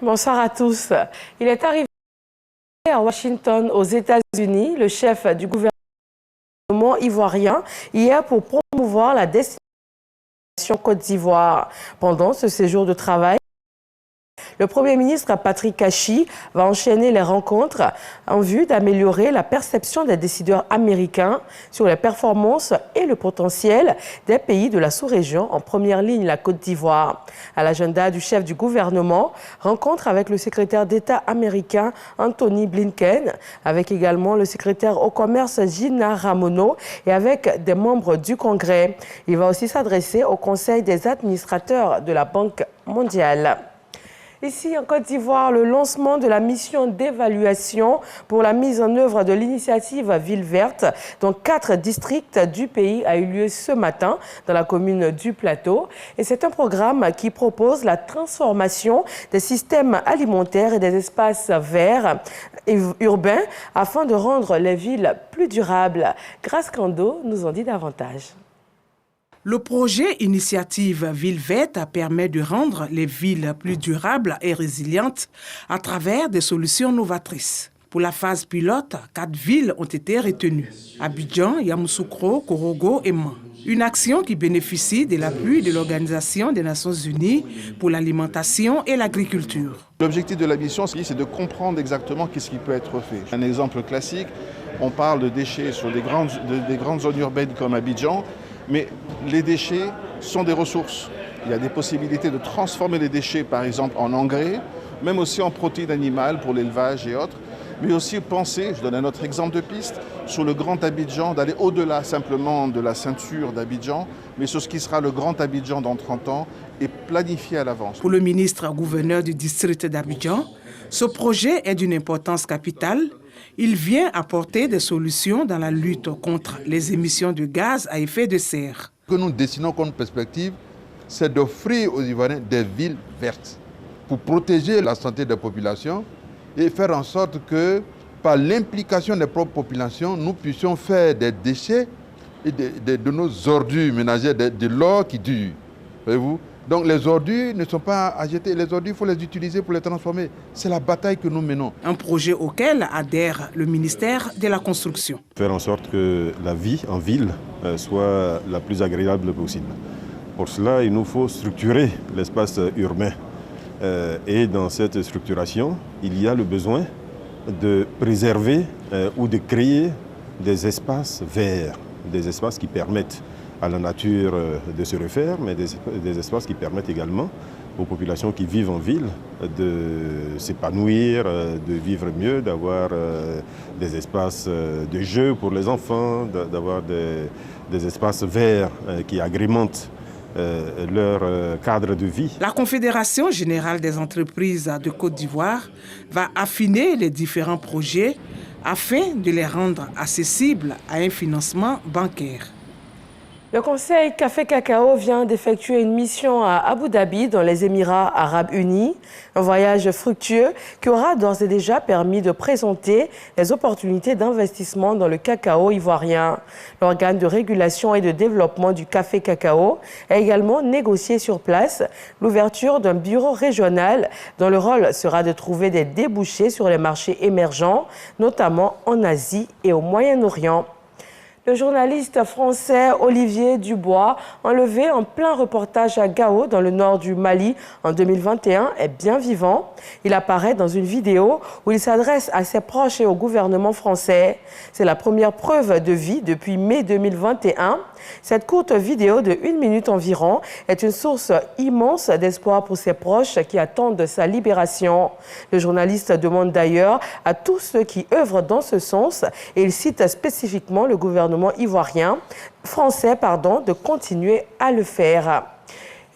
Bonsoir à tous. Il est arrivé à Washington, aux États-Unis, le chef du gouvernement ivoirien, hier pour promouvoir la destination Côte d'Ivoire. Pendant ce séjour de travail, le Premier ministre Patrick Kachi va enchaîner les rencontres en vue d'améliorer la perception des décideurs américains sur les performances et le potentiel des pays de la sous-région, en première ligne la Côte d'Ivoire. À l'agenda du chef du gouvernement, rencontre avec le secrétaire d'État américain Anthony Blinken, avec également le secrétaire au commerce Gina Raimondo et avec des membres du Congrès. Il va aussi s'adresser au Conseil des administrateurs de la Banque mondiale. Ici, en Côte d'Ivoire, le lancement de la mission d'évaluation pour la mise en œuvre de l'initiative Ville verte dans 4 districts du pays a eu lieu ce matin dans la commune du Plateau. Et c'est un programme qui propose la transformation des systèmes alimentaires et des espaces verts et urbains afin de rendre les villes plus durables. Grace Kando nous en dit davantage. Le projet Initiative Ville verte permet de rendre les villes plus durables et résilientes à travers des solutions novatrices. Pour la phase pilote, 4 villes ont été retenues: Abidjan, Yamoussoukro, Korogo et Man. Une action qui bénéficie de l'appui de l'Organisation des Nations Unies pour l'alimentation et l'agriculture. L'objectif de la mission, c'est de comprendre exactement qu'est-ce qui peut être fait. Un exemple classique, on parle de déchets sur des grandes zones urbaines comme Abidjan. Mais les déchets sont des ressources. Il y a des possibilités de transformer les déchets, par exemple, en engrais, même aussi en protéines animales pour l'élevage et autres. Mais aussi penser, je donne un autre exemple de piste, sur le Grand Abidjan, d'aller au-delà simplement de la ceinture d'Abidjan, mais sur ce qui sera le Grand Abidjan dans 30 ans et planifié à l'avance. Pour le ministre-gouverneur du district d'Abidjan, ce projet est d'une importance capitale. Il vient apporter des solutions dans la lutte contre les émissions de gaz à effet de serre. Ce que nous dessinons comme perspective, c'est d'offrir aux Ivoiriens des villes vertes pour protéger la santé des populations et faire en sorte que, par l'implication des propres populations, nous puissions faire des déchets et de nos ordures ménagères, de l'or qui dure. Voyez-vous ? Donc les ordures ne sont pas à jeter, les ordures, il faut les utiliser pour les transformer. C'est la bataille que nous menons. Un projet auquel adhère le ministère de la Construction. Faire en sorte que la vie en ville soit la plus agréable possible. Pour cela, il nous faut structurer l'espace urbain. Et dans cette structuration, il y a le besoin de préserver ou de créer des espaces verts, des espaces qui permettent à la nature de se refaire, mais des espaces qui permettent également aux populations qui vivent en ville de s'épanouir, de vivre mieux, d'avoir des espaces de jeu pour les enfants, d'avoir des espaces verts qui agrémentent leur cadre de vie. La Confédération générale des entreprises de Côte d'Ivoire va affiner les différents projets afin de les rendre accessibles à un financement bancaire. Le Conseil Café Cacao vient d'effectuer une mission à Abu Dhabi, dans les Émirats arabes unis. Un voyage fructueux qui aura d'ores et déjà permis de présenter les opportunités d'investissement dans le cacao ivoirien. L'organe de régulation et de développement du Café Cacao a également négocié sur place l'ouverture d'un bureau régional dont le rôle sera de trouver des débouchés sur les marchés émergents, notamment en Asie et au Moyen-Orient. Le journaliste français Olivier Dubois, enlevé en plein reportage à Gao, dans le nord du Mali, en 2021, est bien vivant. Il apparaît dans une vidéo où il s'adresse à ses proches et au gouvernement français. C'est la première preuve de vie depuis mai 2021. Cette courte vidéo de 1 minute environ est une source immense d'espoir pour ses proches qui attendent sa libération. Le journaliste demande d'ailleurs à tous ceux qui œuvrent dans ce sens, et il cite spécifiquement le gouvernement français, de continuer à le faire.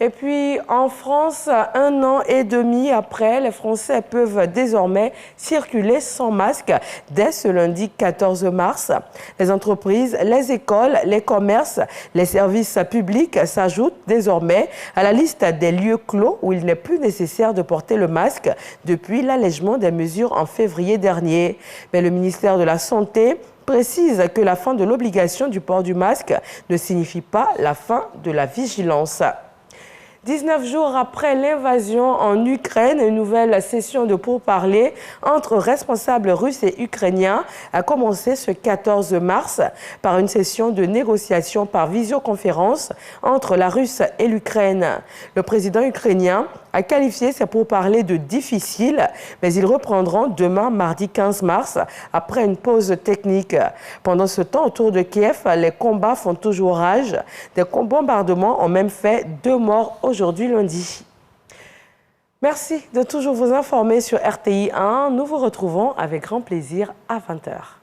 Et puis, en France, 1 an et demi après, les Français peuvent désormais circuler sans masque dès ce lundi 14 mars. Les entreprises, les écoles, les commerces, les services publics s'ajoutent désormais à la liste des lieux clos où il n'est plus nécessaire de porter le masque depuis l'allègement des mesures en février dernier. Mais le ministère de la Santé précise que la fin de l'obligation du port du masque ne signifie pas la fin de la vigilance. 19 jours après l'invasion en Ukraine, une nouvelle session de pourparlers entre responsables russes et ukrainiens a commencé ce 14 mars par une session de négociation par visioconférence entre la Russie et l'Ukraine. Le président ukrainien a qualifié ces pourparlers de difficiles, mais ils reprendront demain, mardi 15 mars, après une pause technique. Pendant ce temps, autour de Kiev, les combats font toujours rage. Des bombardements ont même fait 2 morts aujourd'hui lundi. Merci de toujours vous informer sur RTI 1. Nous vous retrouvons avec grand plaisir à 20 h.